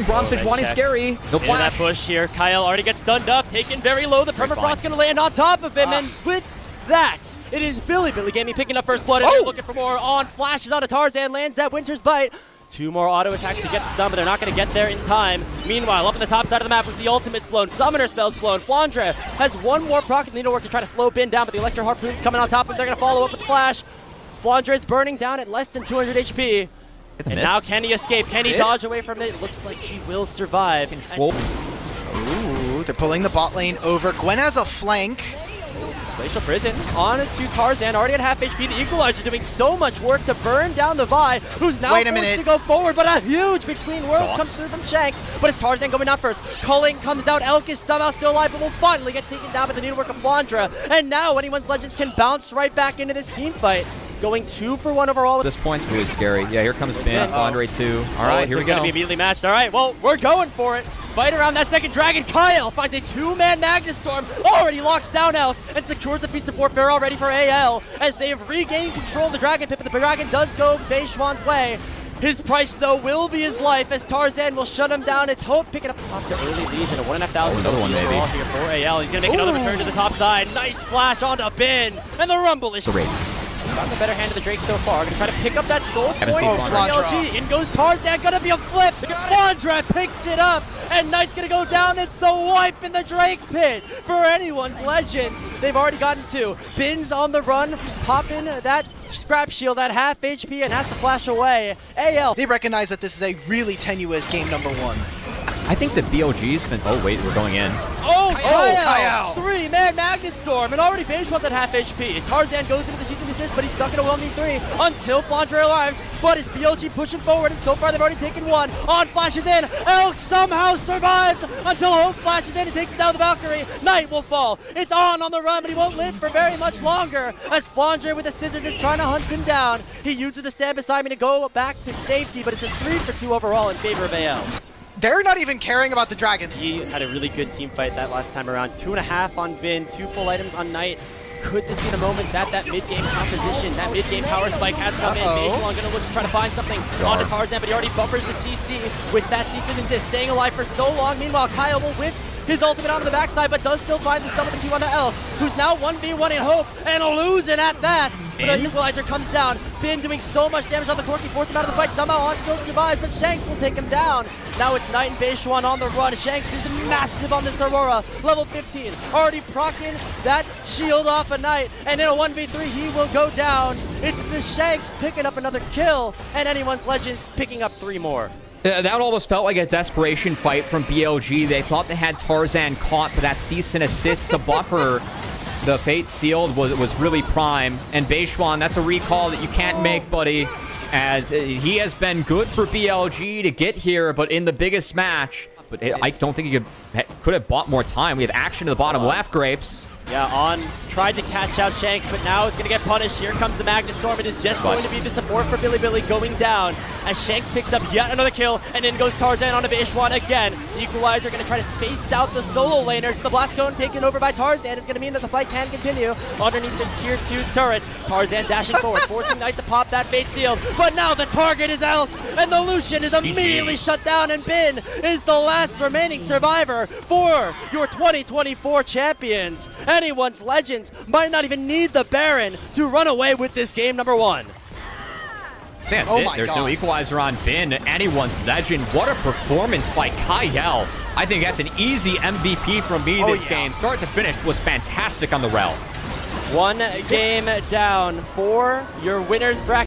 Bronx Sejuani scary. No flash. That push here. Kyle already gets stunned up, taken very low. The permafrost going to land on top of him, and with that, it is Bilibili Gaming picking up first blood, and they're looking for more on. Flashes out of Tarzan, lands that Winter's Bite. 2 more auto attacks to get the stun, but they're not going to get there in time. Meanwhile, up on the top side of the map was the ultimate's blown, summoner spells blown. Flandre has one more proc needlework to try to slow Bin down, but the Electro Harpoon's coming on top of him. They're going to follow up with the flash. Flandre is burning down at less than 200 HP. And now can he escape? Can he dodge away from it? It looks like he will survive. Ooh, they're pulling the bot lane over. Gwen has a flank. Glacial Prison on to Tarzan, already at half HP. The Equalizer doing so much work to burn down the Vi, who's now forced to go forward, but a huge between worlds comes through from Shanks. But it's Tarzan going down first. Culling comes down. Elk is somehow still alive, but will finally get taken down by the needlework of Flandre. And now anyone's Legends can bounce right back into this team fight. Going 2 for 1 overall. This point's really scary. Yeah, here comes Ben, Flandre 2. All right, here we go. Going to be immediately matched. All right, well, we're going for it. Fight around that second dragon. Kyle finds a 2-man Magnus Storm, already locks down Elk, and secures the feat support fair already for AL, as they have regained control of the dragon pit, but the dragon does go Beishwan's way. His price, though, will be his life, as Tarzan will shut him down. It's Hope picking up the early lead in a 1,500. Another one, maybe. Here for AL. He's going to make another return to the top side. Nice flash onto Bin, and the Rumble is got the better hand of the Drake so far. Gonna try to pick up that soul point for BLG. In goes Tarzan, gonna be a flip. Flandre picks it up, and Knight's gonna go down. It's a wipe in the Drake pit for anyone's Legends. They've already gotten 2. Bin's on the run, popping that scrap shield at half HP and has to flash away. AL. They recognize that this is a really tenuous game number 1. I think that BLG's been. Oh wait, we're going in. Kyle! 3-man Magnus Storm, and already Beishwan's at half HP. Tarzan goes into the season assist, but he's stuck in a 1v3 until Flandre arrives. But it's BLG pushing forward, and so far they've already taken 1. On flashes in, Elk somehow survives until Hope flashes in and takes down the Valkyrie. Knight will fall. It's on the run, but he won't live for very much longer, as Flandre with the scissors is trying to hunt him down. He uses the stand beside me to go back to safety, but it's a 3 for 2 overall in favor of AL. They're not even caring about the dragon. He had a really good team fight that last time around. 2.5 on Bin, 2 full items on Knight. Could this be the moment that mid-game composition, that mid-game power spike has come in? Beishwan gonna look to try to find something onto Tarzan, but he already buffers the CC with that cease and desist, staying alive for so long. Meanwhile, Kyle will whip his ultimate onto the backside, but does still find the stun with the Q onto Elk, who's now 1v1 in Hope, and losing at that. But the Equalizer comes down. Bin doing so much damage on the Corky, forced him out of the fight. Somehow On still survives, but Shanks will take him down. Now it's Knight and Beishwan on the run. Shanks is massive on this Aurora. Level 15, already procking that shield off a Knight, and in a 1v3 he will go down. It's the Shanks picking up another kill, and anyone's Legends picking up 3 more. That almost felt like a desperation fight from BLG. They thought they had Tarzan caught, but that cease and assist to buffer the Fate Sealed was really prime. And Beishwan, that's a recall that you can't make, buddy, as he has been good for BLG to get here, but in the biggest match. But I don't think he could have bought more time. We have action to the bottom left, Grapes. Yeah, On tried to catch out Shanks, but now it's going to get punished. Here comes the Magnus Storm. It is just going to be the support for Bilibili going down as Shanks picks up yet another kill, and in goes Tarzan onto Beishwan again. The Equalizer going to try to space out the solo laners. The Blast Cone taken over by Tarzan is going to mean that the fight can continue underneath the tier 2 turret. Tarzan dashing forward, forcing Knight to pop that Fate Shield, but now the target is Elk, and the Lucian is immediately shut down, and Bin is the last remaining survivor for your 2024 champions. Anyone's Legends might not even need the Baron to run away with this game number 1. That's it. There's no Equalizer on Bin. Anyone's Legend. What a performance by Kyle. I think that's an easy MVP from me this game. Start to finish was fantastic on the Rel. 1 game down for your winners bracket.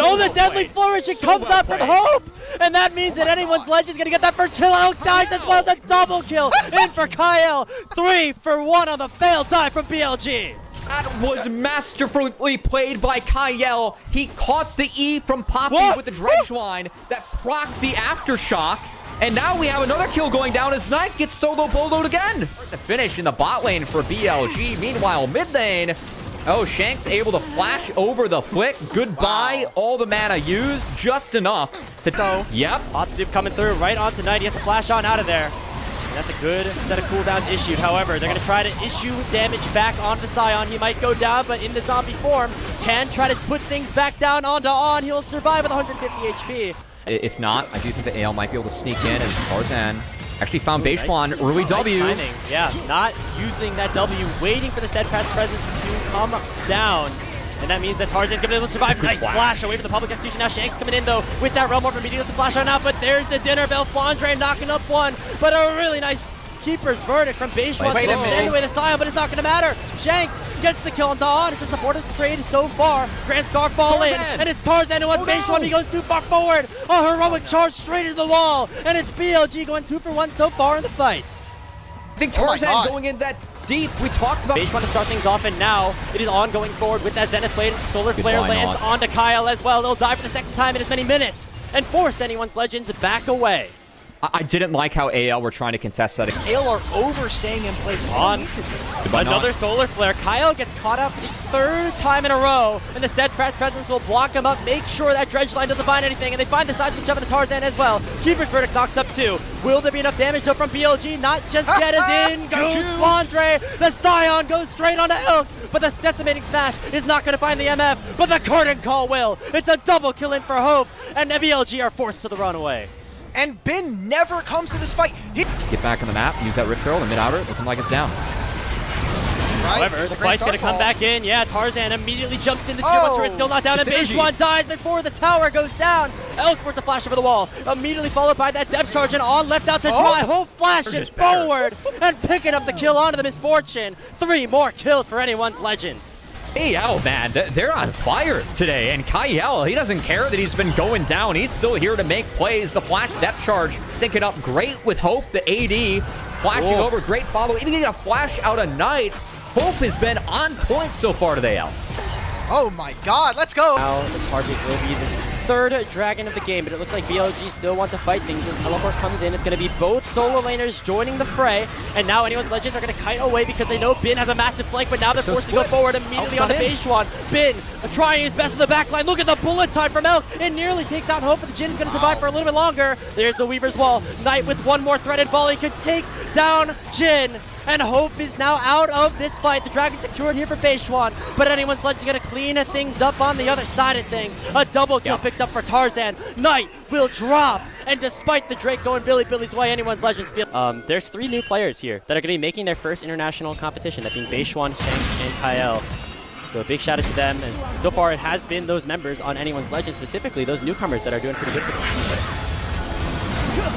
Oh, the deadly flourish, it comes up from Hope! And that means that anyone's Legend's gonna get that first kill. Elk dies as well as a double kill in for Kyle. 3 for 1 on the failed dive from BLG. That was masterfully played by Kyle. He caught the E from Poppy with the dredge line that procced the aftershock. And now we have another kill going down as Knight gets solo boloed again. The finish in the bot lane for BLG. Meanwhile, mid lane. Oh, Shanks able to flash over the flick. Goodbye. All the mana used. Just enough to go. Yep. Hot soup coming through right onto Knight. He has to flash on out of there. And that's a good set of cooldowns issued. However, they're going to try to issue damage back onto Sion. He might go down, but in the zombie form, can try to put things back down onto On. He'll survive with 150 HP. If not, I do think the AL might be able to sneak in, as Tarzan actually found Beishwan early W. Timing. Yeah, not using that W, waiting for the steadfast presence to come down. And that means that Tarzan's gonna be able to survive. Nice flash away from the public execution. Now Shanks coming in though with that realm orb immediately to flash on out, but there's the dinner bell. Flandre knocking up one, but a really nice keeper's verdict from Beishwan. Wait a minute. Send away the Sion, but it's not gonna matter. Shanks gets the kill on Dawn. It's a supportive trade so far. Grand Scar fall in, and it's Tarzan who wants Beishwan. He goes too far forward. A heroic charge straight into the wall, and it's BLG going 2 for 1 so far in the fight. I think Tarzan going in that deep. We talked about Beishwan to start things off, and now it is On going forward with that Zenith Blade. Solar Flare lands onto Kyle as well. They'll die for the second time in as many minutes and force anyone's Legends back away. I didn't like how AL were trying to contest that. AL are overstaying in place. On another Solar Flare. Kyle gets caught out for the 3rd time in a row, and the Steadfast Presence will block him up, make sure that Dredge Line doesn't find anything, and they find the side switch up into Tarzan as well. Keeper's Verdict knocks up 2. Will there be enough damage though from BLG? Not just yet, as in goes Flandre. The Sion goes straight onto Elk, but the Decimating Smash is not going to find the MF, but the Curtain Call will. It's a double kill in for Hope, and BLG are forced to the runaway. And Bin never comes to this fight. Get back on the map, use that Rip Turtle, and mid-outer, looking like it's down. However, the fight's going to come back in. Yeah, Tarzan immediately jumps into tier 1 turret, still not down, and Beishwan dies before the tower goes down. Elk for the flash over the wall, immediately followed by that depth charge, and On left out to dry. Hope flashing forward and picking up the kill onto the Misfortune. 3 more kills for anyone's Legend. AL, man, they're on fire today, and Kyle, he doesn't care that he's been going down. He's still here to make plays. The flash depth charge syncing up great with Hope, the AD, flashing over, great follow. Even getting a flash out of Night. Hope has been on point so far today, AL. Oh my god, let's go! Now the target will be this 3rd dragon of the game, but it looks like BLG still want to fight things. As teleport comes in, it's going to be both solo laners joining the fray, and now anyone's Legends are going to kite away because they know Bin has a massive flank, but now they're forced to go forward immediately onto Beishwan. Bin trying his best in the backline. Look at the bullet time from Elk. It nearly takes out Hope, but the Jin's going to survive for a little bit longer. There's the Weaver's Wall. Knight with one more threaded volley could take down Jin. And Hope is now out of this fight. The Dragon secured here for Beishwan, but anyone's Legend going to clean things up on the other side of things. A double kill picked up for Tarzan. Knight will drop, and despite the Drake going Bilibili's way, anyone's Legends feel. There's 3 new players here that are going to be making their first international competition, that being Beishwan, Shanks, and Kyle. So a big shout out to them, and so far it has been those members on anyone's Legend, specifically those newcomers that are doing pretty good for them.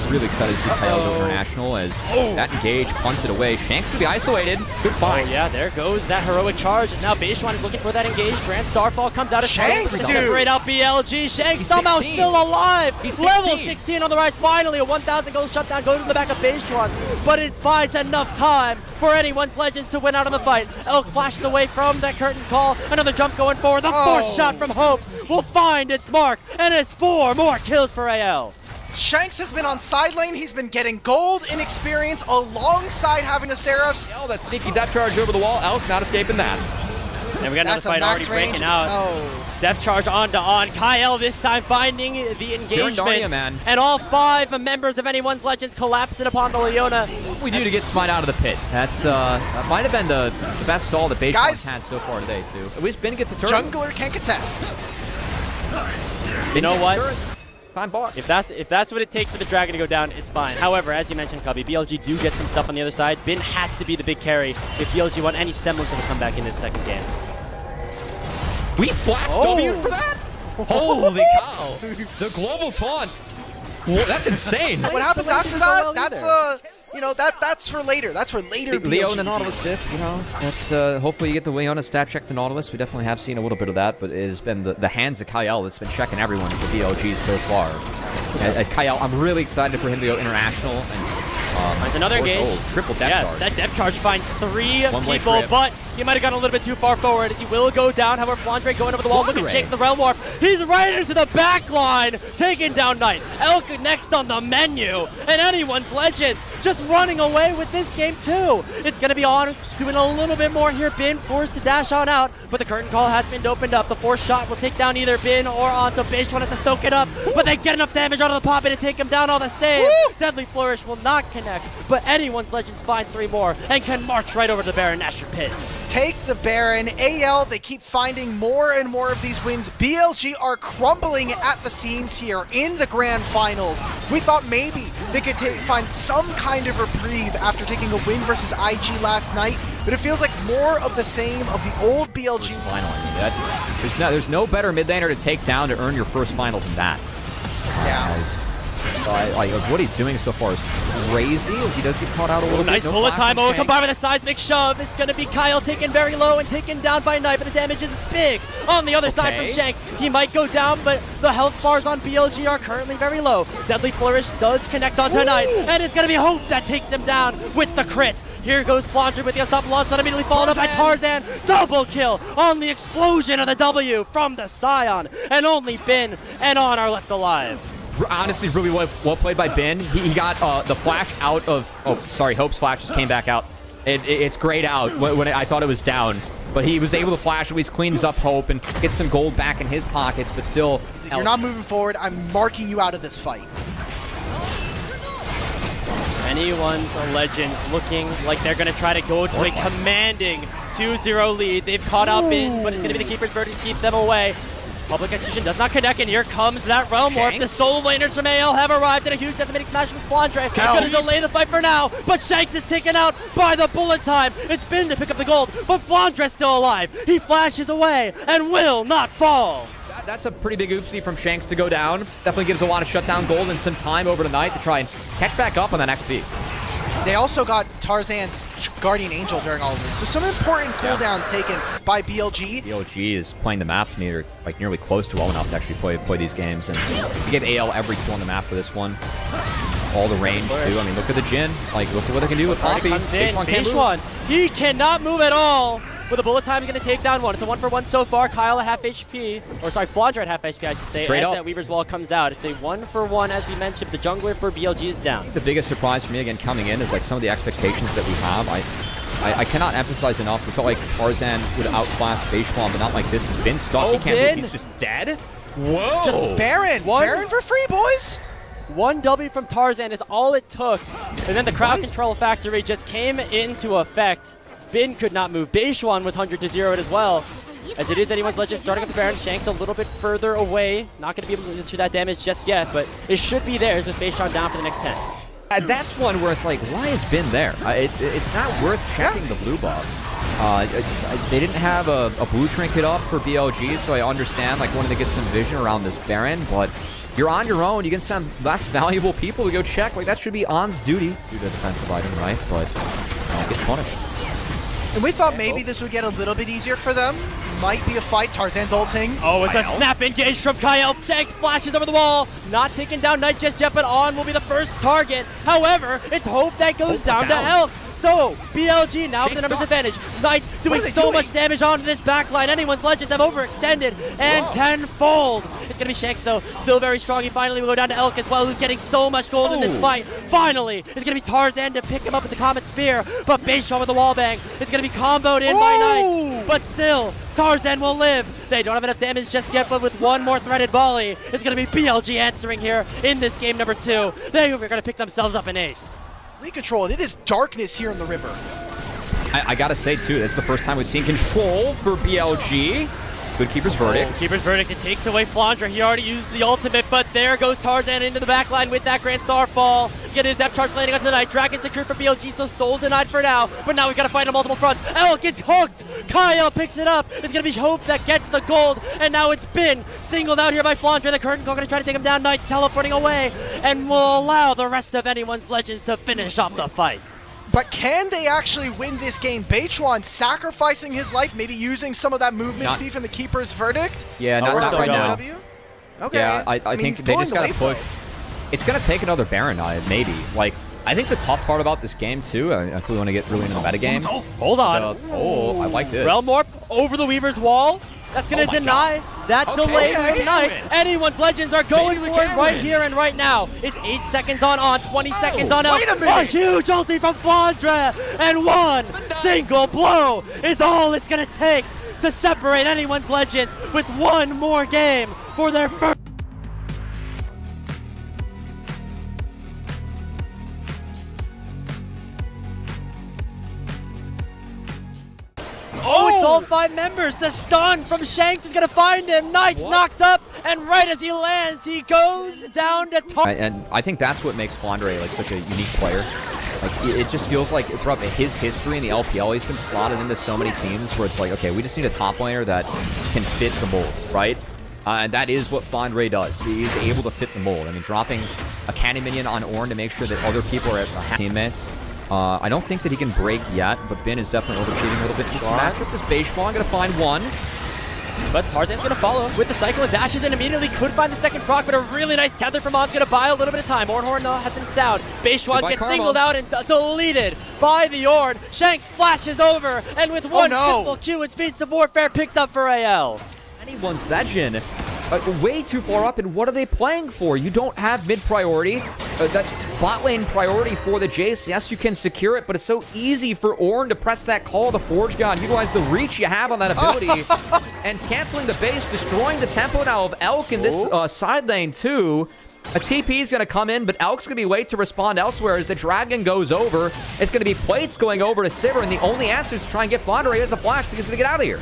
Really excited to see Kyle go international as that engage punts it away. Shanks will be isolated. Good fight. Oh yeah, there goes that heroic charge. Now Beishwan is looking for that engage. Grand Starfall comes out of Shanks, dude! Separate out BLG. Shanks somehow still alive. He's level 16 on the rise. Finally, a 1,000 gold shutdown goes to the back of Beishwan, but it buys enough time for anyone's Legends to win out on the fight. Elk flashes away from that curtain call. Another jump going forward. The 4th shot from Hope will find its mark, and it's 4 more kills for AL. Shanks has been on side lane. He's been getting gold in experience alongside having the Seraphs. Oh, that sneaky depth charge over the wall. Elk not escaping that. And we got another fight already breaking out. Depth charge onto On. Kyle this time finding the engagement. Man. And all 5 members of anyone's Legends collapsing upon the Leona. What we do to get Smite out of the pit? That's that might have been the best stall that Beishwan's had so far today, too. At least Bin gets a turret. Jungler can contest. You know what? Fine bar. If that's what it takes for the Dragon to go down, it's fine. However, as you mentioned, Cubby, BLG do get some stuff on the other side. Bin has to be the big carry if BLG want any semblance of a comeback in this second game. We flashed W for that? Holy cow. The global taunt. Whoa, that's insane. What happens after that? That's you know, that's for later. That's for later. Leo and the Nautilus diff, you know. That's hopefully you get the Leona stat check the Nautilus. We definitely have seen a little bit of that, but it has been the hands of Kyle that's been checking everyone for BLG so far. Kyle, I'm really excited for him to go international and another engage. Triple depth charge. That depth charge finds 3 One-way people, trip. but He might have gone a little bit too far forward. He will go down. However, Flandre going over the wall. Look at Shake the Realm Warp. He's right into the back line, taking down Knight. Elk next on the menu. And anyone's legend just running away with this game too. It's going to be on, doing a little bit more here. Bin forced to dash on out, but the curtain call has been opened up. The force shot will take down either Bin or on, so Base wanted to soak it up, but they get enough damage out of the pop and to take him down all the same. Woo! Deadly Flourish will not connect, but anyone's legends find 3 more and can march right over to the Baron Asher Pit. Take the Baron. AL, they keep finding more and more of these wins. BLG are crumbling at the seams here in the grand finals. We thought maybe they could find some kind of reprieve after taking a win versus IG last night, but it feels like more of the same of the old BLG. Final, I mean, there's no better mid laner to take down to earn your first final than that. Yeah. What he's doing so far is crazy as he does get caught out a little bit. Nice bullet time. Oh, combined with a seismic shove. It's going to be Kyle taken very low and taken down by Knight, but the damage is big on the other side from Shanks. He might go down, but the health bars on BLG are currently very low. Deadly Flourish does connect onto Knight, and it's going to be Hope that takes him down with the crit. Here goes Flandre with the unstoppable launch, and immediately followed up by Tarzan. Double kill on the explosion of the W from the Scion, and only Bin and On are left alive. Honestly, really well played by Bin. He got the flash out of... Oh, sorry, Hope's flash just came back out. It's grayed out when I thought it was down. But he was able to flash, at least cleans up Hope and gets some gold back in his pockets, but still... If you're not moving forward, I'm marking you out of this fight. Anyone's a legend looking like they're going to try to go to a commanding 2-0 lead. They've caught out Bin, but it's going to be the Keeper's Verdict to keep them away. Public Execution does not connect, and here comes that Realm Warp. The solo laners from AL have arrived, and a huge decimating smash from Flandre. It's going to delay the fight for now, but Shanks is taken out by the bullet time. It's Bin to pick up the gold, but Flandre's still alive. He flashes away and will not fall. That's a pretty big oopsie from Shanks to go down. Definitely gives a lot of shutdown gold and some time over tonight to try and catch back up on that next beat. They also got Tarzan's Guardian Angel during all of this, so some important cooldowns taken by BLG. BLG is playing the map nearly close to well enough to actually play these games, and you give AL every tool on the map for this one. All the range too. I mean, look at the Jin. Like, look at what they can do with Poppy. Basewan, he cannot move at all. With a bullet time, he's going to take down one. It's a 1-for-1 so far. Kyle at half HP. Or sorry, Flandre at half HP, I should say. Straight as that Weaver's Wall comes out. It's a 1-for-1, as we mentioned. The jungler for BLG is down. The biggest surprise for me, again, coming in is like some of the expectations that we have. I cannot emphasize enough. We felt like Tarzan would outclass Basewan, but not like this. He's been stuck. He can't move. He's just dead. Whoa. Just Baron. Baron for free, boys. 1 W from Tarzan is all it took. And then the crowd control factory just came into effect. Bin could not move. Basewan was 100 to 0 as well. As it is anyone's legend starting up the Baron. Shanks a little bit further away. Not going to be able to do that damage just yet, but it should be theirs with Basewan down for the next 10. And that's one where it's like, why is Bin there? It's not worth checking the blue buff. They didn't have a blue trinket up for BLG, so I understand like wanting to get some vision around this Baron, but you're on your own. You can send less valuable people to go check. Like, that should be On's duty. Do the defensive item, right? But get punished. And we thought maybe this would get a little bit easier for them. Might be a fight. Tarzan's ulting. Oh, it's a snap engage from Kyle. Shanks flashes over the wall. Not taking down Knight just yet, but On will be the first target. However, it's Hope that goes down to Elk. So, BLG now with the numbers advantage. Knight's doing so much damage onto this backline. Anyone's legends have overextended and can fold. It's going to be Shanks, though. Still very strong. He finally will go down to Elk as well, who's getting so much gold in this fight. Finally, it's going to be Tarzan to pick him up with the Comet Spear. But Basewan with the wallbang. It's going to be comboed in by Knight. But still, Tarzan will live. They don't have enough damage just yet, but with one more threaded volley, it's going to be BLG answering here in this game number 2. They are going to pick themselves up an ace. Control, and it is darkness here in the river. I gotta say too, that's the first time we've seen control for BLG. Good Keeper's Verdict. Keeper's Verdict, it takes away Flandre. He already used the ultimate, but there goes Tarzan into the backline with that Grand Starfall. He's getting his depth charge landing onto the Knight. Dragon secure for BLG, so soul denied for now. But now we've got to fight on multiple fronts. Elk gets hooked. Kyle picks it up. It's going to be Hope that gets the gold, and now it's Bin singled out here by Flandre. The curtain call going to try to take him down. Knight teleporting away, and will allow the rest of anyone's legends to finish off the fight. But can they actually win this game? Basewan sacrificing his life, maybe using some of that movement speed from the Keeper's Verdict? Yeah, not right now. Okay. Yeah, I think they just got to push. It's going to take another Baron, maybe. Like, I think the tough part about this game, too, I actually want to get really into the meta game. Hold on. Oh, I like this. Realm Warp over the Weaver's wall. That's going to deny that delay tonight. Anyone's Legends are going for it right here and right now. It's 8 seconds on 20 seconds on out. Wait a minute. A huge ulti from Flandre, and one single blow is all it's going to take to separate Anyone's Legends with one more game for their first. Oh, it's all 5 members. The stun from Shanks is going to find him. Knight's knocked up, and right as he lands, he goes down to top. And I think that's what makes Flandre like such a unique player. Like, it just feels like throughout his history in the LPL, he's been slotted into so many teams where it's like, okay, we just need a top laner that can fit the mold, right? And that is what Flandre does. He's able to fit the mold. I mean, dropping a candy minion on Ornn to make sure that other people are teammates. I don't think that he can break yet, but Bin is definitely over-cheating a little bit. This matchup is Beishwan going to find one. But Tarzan's going to follow with the cycle and dashes and immediately could find the second proc, but a really nice tether from On's going to buy a little bit of time. Ornhorn, though, has been sound. Beishwan gets singled out and deleted by the Ornn. Shanks flashes over, and with one simple Q, it's Feats of Warfare picked up for AL. Anyone's Legend. Way too far up, and what are they playing for? You don't have mid priority. That bot lane priority for the Jace. Yes, you can secure it, but it's so easy for Ornn to press that call of the Forge God, utilize the reach you have on that ability, and canceling the base, destroying the tempo now of Elk in this side lane too. A TP is going to come in, but Elk's going to be late to respond elsewhere as the Dragon goes over. It's going to be Plates going over to Sivir, and the only answer is to try and get Flandre as a flash because he's going to get out of here.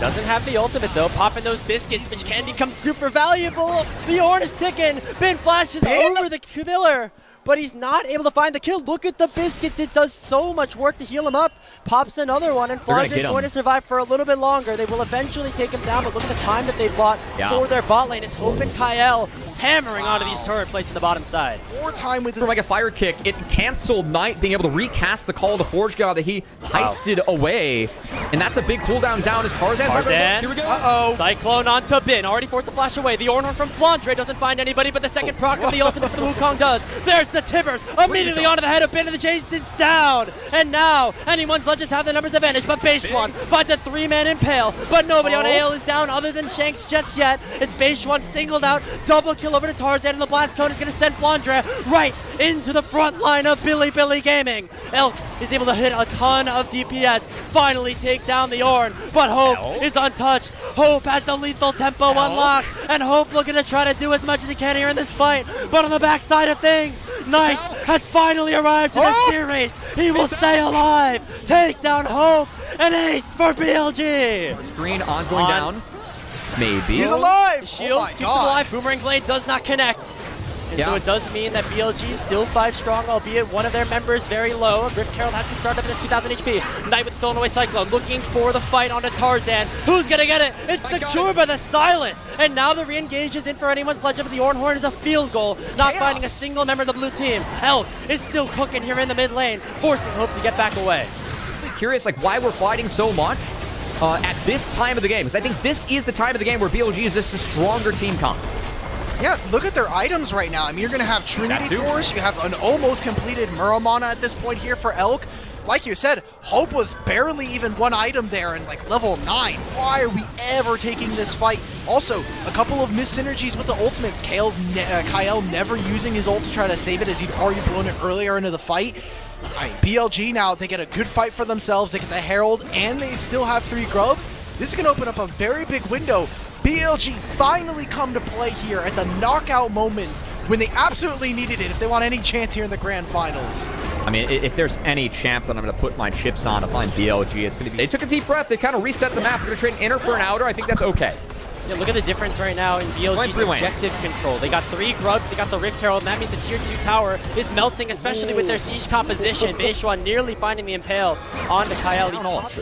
Doesn't have the ultimate though, popping those biscuits, which can become super valuable. The Ornn is ticking. Bin flashes over the killer, but he's not able to find the kill. Look at the biscuits. It does so much work to heal him up. Pops another one, and Flandre is going to survive for a little bit longer. They will eventually take him down, but look at the time that they bought for their bot lane. It's Hope and Kyle hammering onto these turret plates in the bottom side. More time with from like a fire kick, it canceled Knight being able to recast the call of the Forge God that he heisted away, and that's a big cooldown down as Tarzan's Here we go. Cyclone onto Bin, already forced to flash away. The Ornhorn from Flandre doesn't find anybody, but the second proc of the ultimate from the Wukong does. There's the Tibbers, immediately onto the head of Bin, and the Chase is down. And now, Anyone's Legends have the numbers advantage, but Beishwan finds a 3-man impale, but nobody on AL is down other than Shanks just yet. It's Beishwan singled out, double kill over to Tarzan, and the blast cone is going to send Flandre right into the front line of Bilibili Gaming. Elk is able to hit a ton of DPS, finally take down the Ornn, but Hope is untouched. Hope has the lethal tempo unlocked, and Hope looking to try to do as much as he can here in this fight, but on the backside of things, Knight has finally arrived to the series. He will stay alive, take down Hope, and ace for BLG. Screen, On's going down. Maybe. He's alive! Shield keeps him alive. Boomerang Blade does not connect. And so it does mean that BLG is still 5 strong, albeit one of their members very low. Rift Herald has to start up at 2,000 HP. Knight with stolen away Cyclone, looking for the fight onto Tarzan. Who's gonna get it? It's secured by the Silas. And now the re-engage is in for Anyone's Legend, but the Ornhorn is a field goal. It's not finding a single member of the blue team. Elk is still cooking here in the mid lane, forcing Hope to get back away. I'm curious, like, why we're fighting so much at this time of the game, because I think this is the time of the game where BLG is just a stronger team comp. Yeah, look at their items right now. I mean, you're going to have Trinity Force. You have an almost completed Muramana at this point here for Elk. Like you said, Hope was barely even one item there in like level 9. Why are we ever taking this fight? Also, a couple of missed synergies with the ultimates. Kyle never using his ult to try to save it as he'd already blown it earlier into the fight. I mean, BLG now, they get a good fight for themselves. They get the Herald, and they still have 3 grubs. This is going to open up a very big window. BLG finally come to play here at the knockout moment when they absolutely needed it if they want any chance here in the grand finals. I mean, if there's any champ that I'm going to put my chips on to find BLG, it's going to be... They took a deep breath. They kind of reset the map. They're going to trade an inner for an outer. I think that's okay. Yeah, look at the difference right now in BLG's objective control. They got 3 grubs, they got the Rift Herald, and that means the tier 2 tower is melting, especially with their siege composition. Beishwan nearly finding the impale onto Kyle.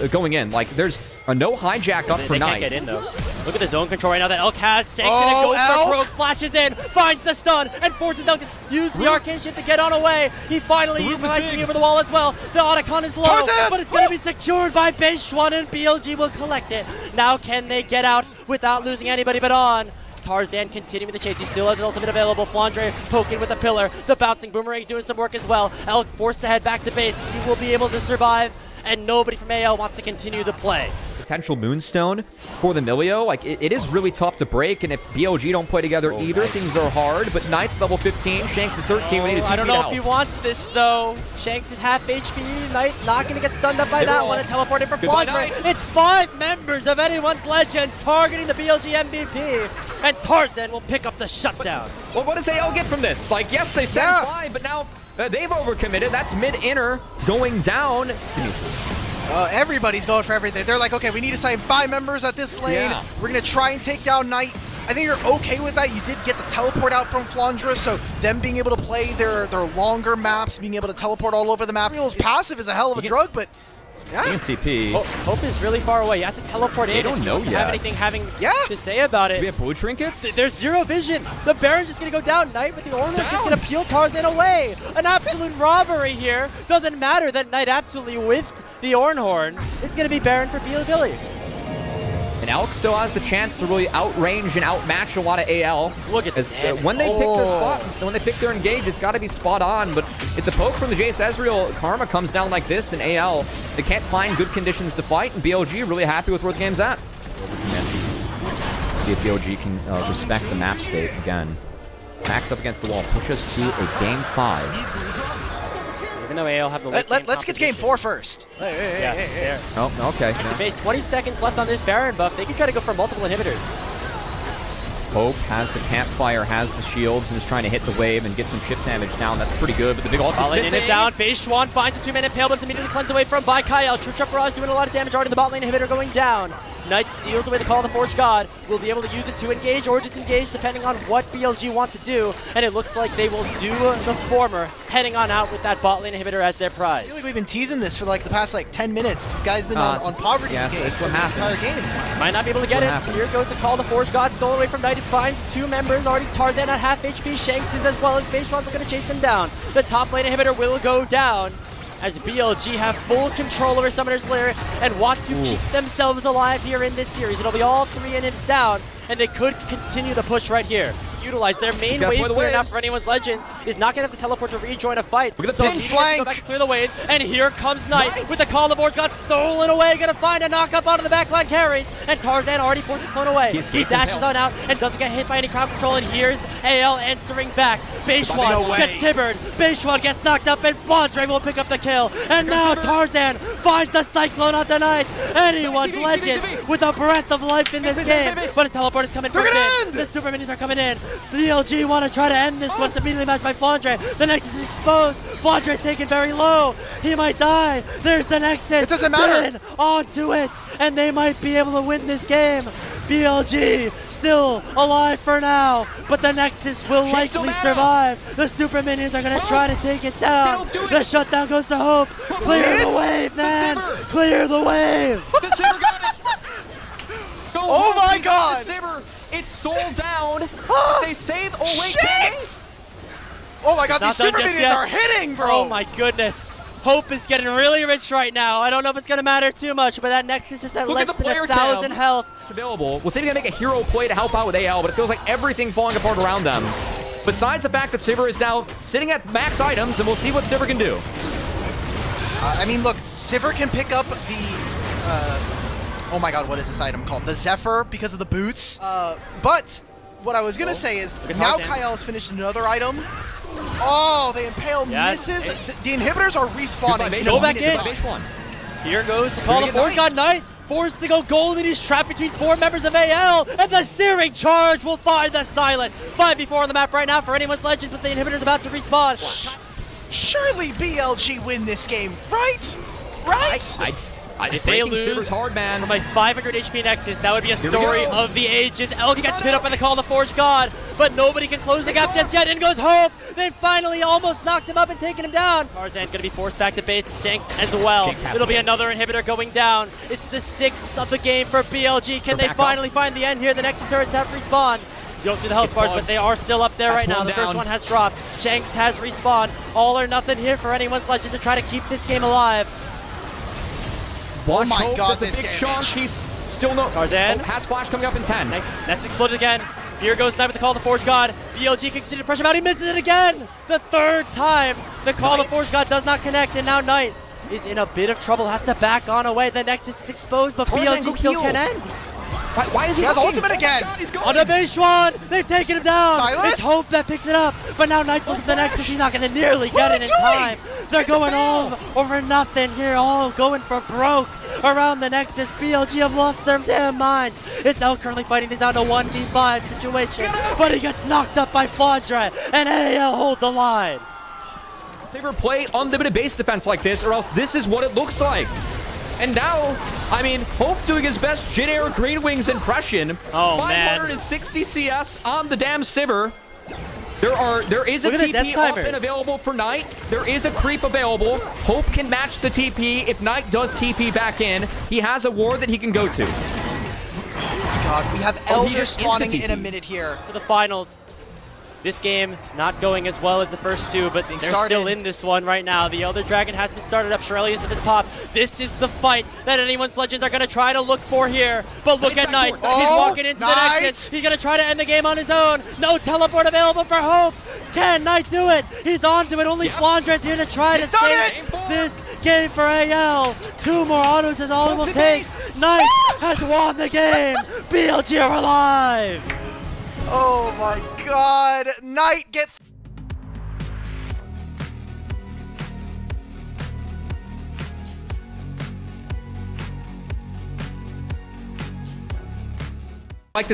Going in, like, there's a no hijack up for Knight. They can't get in, though. Look at the zone control right now that Elk has. Shanks gonna go for broke, flashes in, finds the stun, and forces Elk to use the arcane shift to get on away. He finally uses Lightning over the wall as well. The Otacon is low, but it's gonna be secured by Beishwan, and BLG will collect it. Now can they get out without losing anybody but on? Tarzan continuing the chase. He still has an ultimate available. Flandre poking with the pillar. The bouncing boomerang's doing some work as well. Elk forced to head back to base. He will be able to survive, and nobody from AL wants to continue the play. Potential Moonstone for the Milio. Like, it is really tough to break, and if BLG don't play together either, things are hard. But Knight's level 15, Shanks is 13. We need a I don't know if he wants this, though. Shanks is half HP. Knight not going to get stunned up by that one and teleported for Flandre. It's 5 members of anyone's Legends targeting the BLG MVP, and Tarzan will pick up the shutdown. Well, what does AL get from this? Like, yes, they said 5, but now they've overcommitted. That's mid-inner going down. Everybody's going for everything. They're like, okay, we need to sign 5 members at this lane. Yeah. We're going to try and take down Knight. I think you're okay with that. You did get the teleport out from Flandre, so them being able to play their longer maps, being able to teleport all over the map. Real passive is a hell of a drug, but yeah. CP. Hope is really far away. He has to teleport in. They don't know yet. Have anything to say about it. Do we have blue trinkets? There's zero vision. The Baron's just going to go down. Knight with the Ornament just going to peel Tarzan away. An absolute robbery here. Doesn't matter that Knight absolutely whiffed the Ornhorn. It's going to be Baron for Bilibili. And Elk still has the chance to really outrange and outmatch a lot of AL. Look at this. When they pick their spot, when they pick their engage, it's got to be spot on. But if the poke from the Jace Ezreal Karma comes down like this, then AL, they can't find good conditions to fight. And BLG really happy with where the game's at. See if BLG can respect the map state again. Backs up against the wall, push us to a game 5. Even though AL have the let's get to game 4 first. Hey. Oh, okay. Base 20 seconds left on this Baron buff. They can try to go for multiple inhibitors. Hope has the campfire, has the shields, and is trying to hit the wave and get some chip damage down. That's pretty good, but the big ultimate's missing. Down. Base Schwan finds a 2-man impale, but it's immediately cleansed away from by Kyle. True Trap Barrage doing a lot of damage already. The bot lane inhibitor going down. Knight steals away the Call of the Forge God. Will be able to use it to engage or disengage depending on what BLG want to do. And it looks like they will do the former, heading on out with that bot lane inhibitor as their prize. I feel like we've been teasing this for like the past 10 minutes. This guy's been on poverty game that's what happened. The entire game. Might not be able to get it. Here goes the Call of the Forge God, stolen away from Knight. He finds 2 members, already Tarzan at half HP. Shanks is as well as Base Schwan's going to chase him down. The top lane inhibitor will go down, as BLG have full control over Summoner's Lair and want to keep themselves alive here in this series. It'll be all 3 inhibs down, and they could continue the push right here. Utilize their main wave clear now for anyone's Legends. Is not going to have to teleport to rejoin a fight. Look at the pinch flank. Go back and clear the waves, and here comes Knight with the Call of the Board. Got stolen away. Going to find a knock up onto the backline carries, and Tarzan already forced the clone away. He dashes on out and doesn't get hit by any crowd control, and here's AL answering back. Beishwan gets tibbered. Beishwan gets knocked up, and Flandre will pick up the kill. And now Tarzan finds the Cyclone on the Knight. Anyone's Legend with a breath of life in this game. But a teleport is coming for Finn. The Super Minis are coming in. BLG want to try to end this one. It's immediately matched by Flandre. The Nexus is exposed. Flandre's taken very low. He might die. There's the Nexus. It doesn't matter. Finn onto it, and they might be able to win this game. BLG still alive for now, but the Nexus will likely survive. The Super Minions are going to try to take it down. The shutdown goes to Hope. Clear the wave, man. Clear the wave. The Saber got it. Oh my God. The Saber, it's sold down. They save. Oh wait, Shanks! Oh my God, these Super Minions are hitting, bro. Oh my goodness. Hope is getting really rich right now. I don't know if it's going to matter too much, but that Nexus is at less than 1,000 health. Available. Well, Saber's going to make a hero play to help out with AL, but it feels like everything's falling apart around them. Besides the fact that Saber is now sitting at max items, and we'll see what Saber can do. I mean, look, Sivir can pick up the, oh my God, what is this item called? The Zephyr, because of the boots. But what I was going to say is, now Kyle has finished another item. Oh, the Impale misses. The inhibitors are respawning. Go back in. Here goes the Call of Forge God Knight. Forced to go golden. He's trapped between 4 members of AL, and the Searing Charge will find the silence. 5v4 on the map right now for anyone's Legends, but the inhibitor's about to respawn. Surely BLG win this game, right? Right? If they lose hard, man. from a 500 HP Nexus, that would be a story of the ages. Elk gets hit up by the Call of the Forge God, but nobody can close the gap just yet. In goes Hope. They finally almost knocked him up and taken him down. Tarzan's going to be forced back to base. Shanks as well. It'll be another inhibitor going down. It's the 6th of the game for BLG. Can they finally find the end here? The Nexus turrets have respawned. You don't see the health bars, but they are still up there right now. The first one has dropped. Shanks has respawned. All or nothing here for anyone's Legend to try to keep this game alive. Oh my God, this big chunk. He's still no. Tarzan has flash coming up in 10. That's exploded again. Here goes Knight with the Call of the Forge God. BLG can continue to pressure him out. He misses it again! The third time. The Call of the Forge God does not connect, and now Knight is in a bit of trouble. Has to back on away. The Nexus is exposed, but BLG still can end. Why is he has looking? ultimate again! On the base one, they've taken him down. Silas? It's Hope that picks it up, but now Knight looks at the Nexus. He's not going to nearly get it in time. They're going all over nothing here, all going for broke around the Nexus. BLG have lost their damn minds. It's now currently fighting this out in a 1v5 situation, but he gets knocked up by Flandre, and AL hold the line. Saber play unlimited base defense like this, or else this is what it looks like. And now, I mean, Hope doing his best Jin Air Green Wings impression. Oh, 560 CS on the damn Sivir. There is a TP up and available for Knight. There is a creep available. Hope can match the TP. If Knight does TP back in, he has a ward that he can go to. God, we have Elder spawning in a minute here. To the finals. This game not going as well as the first two, but they're still in this one right now. The Elder Dragon has been started up. Shirley's has been popped. This is the fight that anyone's Legends are going to try to look for here. But look at Knight. He's walking into the Nexus. He's going to try to end the game on his own. No teleport available for Hope. Can Knight do it? He's onto it. Only Flandre's here to try to save this game for AL. 2 more autos is all it will take. Knight has won the game. BLG are alive. Oh my God, Knight gets... I like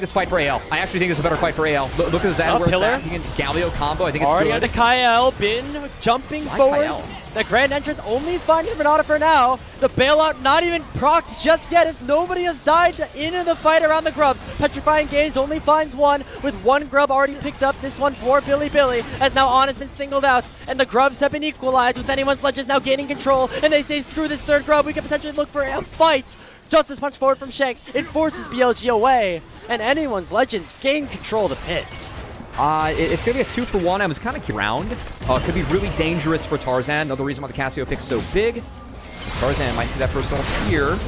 this fight for AL. I actually think it's a better fight for AL. Look at Zed where it's at. He can Galio combo. I think it's already good. Already on the Kyle, Bin jumping forward. Kyle. The grand entrance only finding Renata for now. The bailout not even procced just yet as nobody has died in the fight around the grubs. Petrifying Gaze only finds one with one grub already picked up. This one for Bilibili as now On has been singled out and the grubs have been equalized with anyone's Legends now gaining control and they say screw this third grub. We can potentially look for a fight. Justice punch forward from Shanks. It forces BLG away and anyone's Legends gain control of the pit. It's going to be a 2-for-1. I was kind of around. It could be really dangerous for Tarzan. Another reason why the Cassio pick's so big. Tarzan might see that first ult here.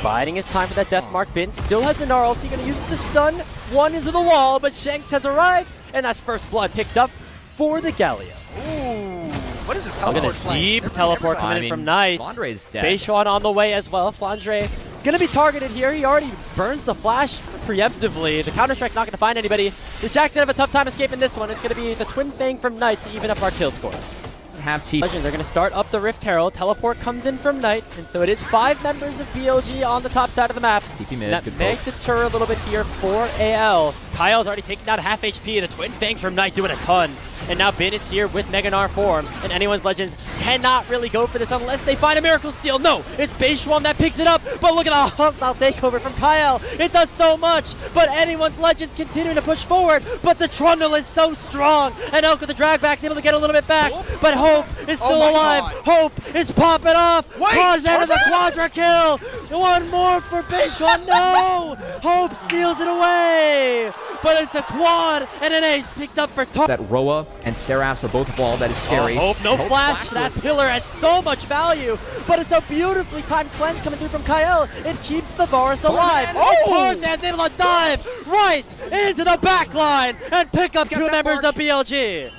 Biding his time for that death mark. Bin still has the Gnar ult. He's going to use the stun. One into the wall, but Shanks has arrived. And that's first blood picked up for the Galio. Ooh, what is this teleport playing? Deep teleport coming in from Knight. Flandre's dead. Beishuan on the way as well. Flandre gonna be targeted here. He already burns the flash preemptively. The Counter-Strike's not gonna find anybody. The Jackson have a tough time escaping this one. It's gonna be the Twin Fang from Knight to even up our kill score. Legends are gonna start up the Rift Herald. Teleport comes in from Knight, and so it is 5 members of BLG on the top side of the map. TP mid, that make the deter a little bit here for AL. Kyle's already taken down half HP. The Twin Fangs from Knight doing a ton. And now Bin is here with Mega Gnar form, and anyone's Legends cannot really go for this unless they find a Miracle Steal. No, it's Beishuan that picks it up, but look at the hostile takeover from Kyle. It does so much, but anyone's Legends continuing to push forward, but the Trundle is so strong, and Elk with the drag back is able to get a little bit back, but Hope is still alive. Hope is popping off. Tarzan of the Quadra kill. One more for Beishuan. No! Hope steals it away, but it's a quad and an ace picked up for that Roa and Seras are both walled. That is scary. Hope, no flash. That pillar adds so much value, but it's a beautifully timed cleanse coming through from Kyle. It keeps the Varus alive. Tarzan's able to dive right into the back line and pick up 2 members of BLG.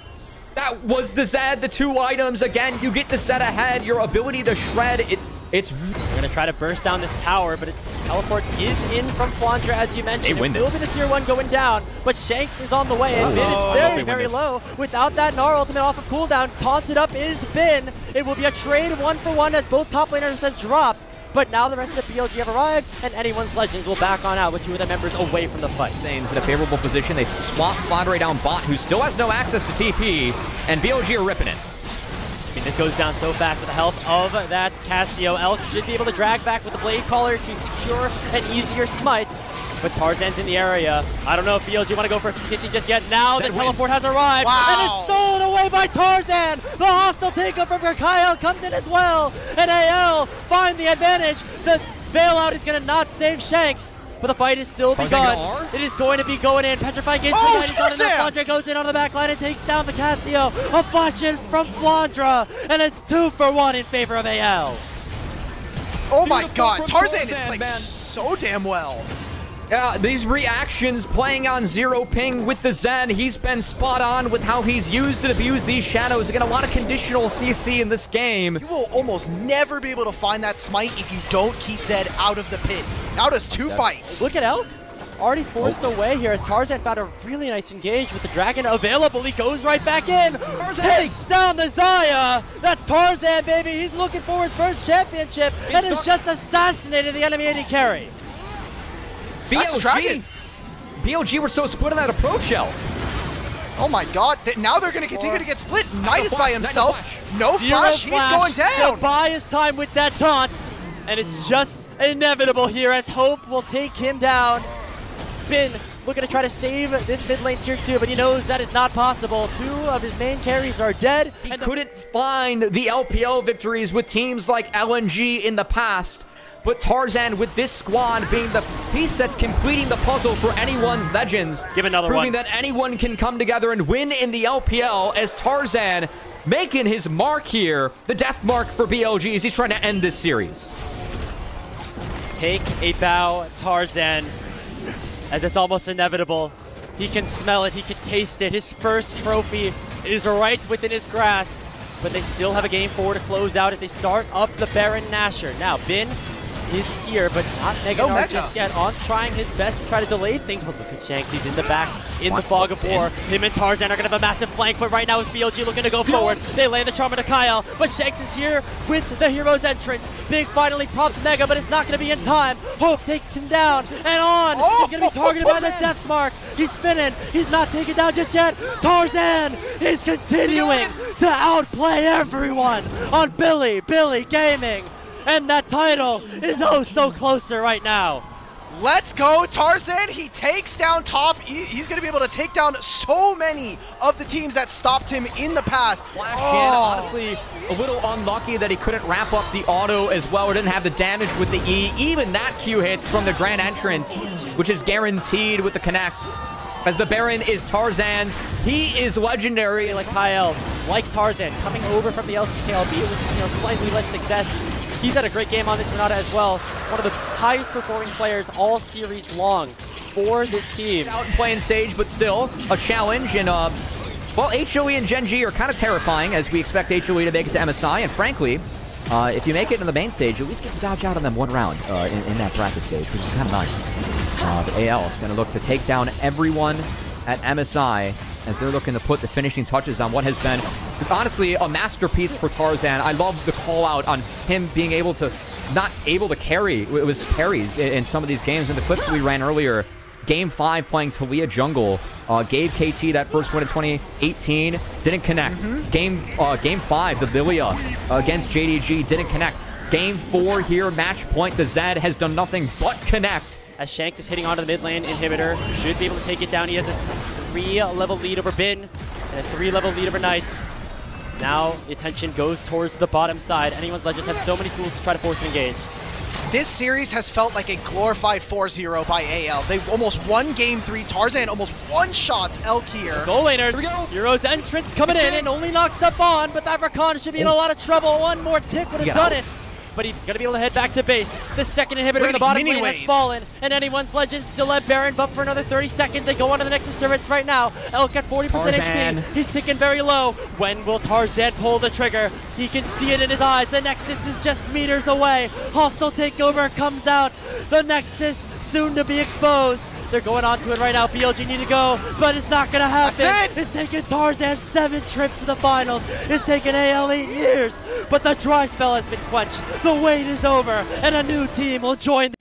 That was the Zed, the 2 items. Again, you get to set ahead. Your ability to shred, it's... We're going to try to burst down this tower, but teleport is in from Flandre, as you mentioned. They win it will be the tier 1 going down, but Shanks is on the way, and Bin is very, very low. Without that Gnar ultimate off of cooldown, taunted up is Bin. It will be a trade 1-for-1 as both top laners has dropped. But now the rest of the BLG have arrived, and anyone's Legends will back on out with 2 of their members away from the fight. Zane's in a favorable position. They swap Flandre down bot, who still has no access to TP, and BLG are ripping it. I mean, this goes down so fast with the help of that Cassio. Elk should be able to drag back with the Blade Caller to secure an easier smite. But Tarzan's in the area. I don't know if BLG want to go for 50 just yet. Now the teleport has arrived, and it's stolen away by Tarzan. The hostile takeover for Kyle comes in as well, and AL find the advantage. The bailout is going to not save Shanks, but the fight is still begun. It is going to be going in. Petrifying Gaze from Flandre goes in on the back line and takes down the Cassio. A flash in from Flandre, and it's 2-for-1 in favor of AL. Oh my God, Tarzan is playing so damn well. These reactions playing on 0 ping with the Zen. He's been spot on with how he's used and abused these shadows. Again, a lot of conditional CC in this game. You will almost never be able to find that smite if you don't keep Zed out of the pit. Now does 2 fights. Look at Elk. Already forced away here as Tarzan found a really nice engage with the Dragon available. He goes right back in. Takes down the Zaya. That's Tarzan, baby. He's looking for his first championship and has just assassinated the enemy AD carry. BLG were so split on that approach, L. Oh my god, now they're going to continue to get split. Knight is by himself. No flash, he's going down. He'll buy his time with that taunt. And it's just inevitable here as Hope will take him down. Bin looking to try to save this mid lane tier 2, but he knows that is not possible. 2 of his main carries are dead. He couldn't find the LPL victories with teams like LNG in the past, but Tarzan with this squad being the piece that's completing the puzzle for anyone's legends. Give another proving one. that anyone can come together and win in the LPL as Tarzan making his mark here. The death mark for BLG as he's trying to end this series. Take a bow, Tarzan. As it's almost inevitable. He can smell it, he can taste it. His first trophy is right within his grasp, but they still have a game 4 to close out as they start up the Baron Nashor. Now, Bin is here, but not Mega Nard just yet. On's trying his best to try to delay things, but look at Shanks, he's in the back, in the fog of war. Him and Tarzan are gonna have a massive flank, but right now it's BLG looking to go forward. They land the charm into Kyle, but Shanks is here with the hero's entrance. Big finally props Mega, but it's not gonna be in time. Hope takes him down, and on! He's gonna be targeted by the death mark. He's spinning, he's not taken down just yet. Tarzan is continuing to outplay everyone on Bilibili Gaming. And that title is oh so closer right now. Let's go, Tarzan. He takes down top. He's going to be able to take down so many of the teams that stopped him in the past. Honestly, a little unlucky that he couldn't wrap up the auto as well, or didn't have the damage with the E. Even that Q hits from the Grand Entrance, which is guaranteed with the connect. As the Baron is Tarzan's, he is legendary. Like Kyle, like Tarzan, coming over from the LCK, albeit with slightly less success. He's had a great game on this Renata as well. One of the highest performing players all series long for this team. Out and playing stage, but still a challenge. And well, HOE and Gen G are kind of terrifying as we expect HOE to make it to MSI. And frankly, if you make it in the main stage, at least get to dodge out on them 1 round in that bracket stage, which is kind of nice. The AL is going to look to take down everyone at MSI as they're looking to put the finishing touches on what has been, honestly, a masterpiece for Tarzan. I love the call out on him being able to, not able to carry. It was parries in some of these games. In the clips we ran earlier, Game 5 playing Talia Jungle, gave KT that first win in 2018, didn't connect. Game 5, the Lilia against JDG, didn't connect. Game 4 here, match point, the Zed has done nothing but connect. As Shanks is hitting onto the mid lane inhibitor, should be able to take it down. He has a 3-level lead over Bin and a 3-level lead over Knight. Now the attention goes towards the bottom side. Anyone's Legends have so many tools to try to force an engage. This series has felt like a glorified 4-0 by AL. They almost won Game 3. Tarzan almost one-shots Elk here. Goal laners, Hero's entrance coming in and only knocks up on, but that Rakan should be in a lot of trouble. One more tick would have done it. But he's going to be able to head back to base. The second inhibitor in the bottom lane has fallen, and anyone's Legends still have Baron buff for another 30 seconds. They go on to the Nexus turrets right now. Elk at 40% HP. He's ticking very low. When will Tarzan pull the trigger? He can see it in his eyes. The Nexus is just meters away. Hostile takeover comes out. The Nexus soon to be exposed. They're going on to it right now. BLG need to go, but it's not going to happen. That's it. It's taken Tarzan 7 trips to the finals. It's taken AL 8 years, but the dry spell has been quenched. The wait is over, and a new team will join.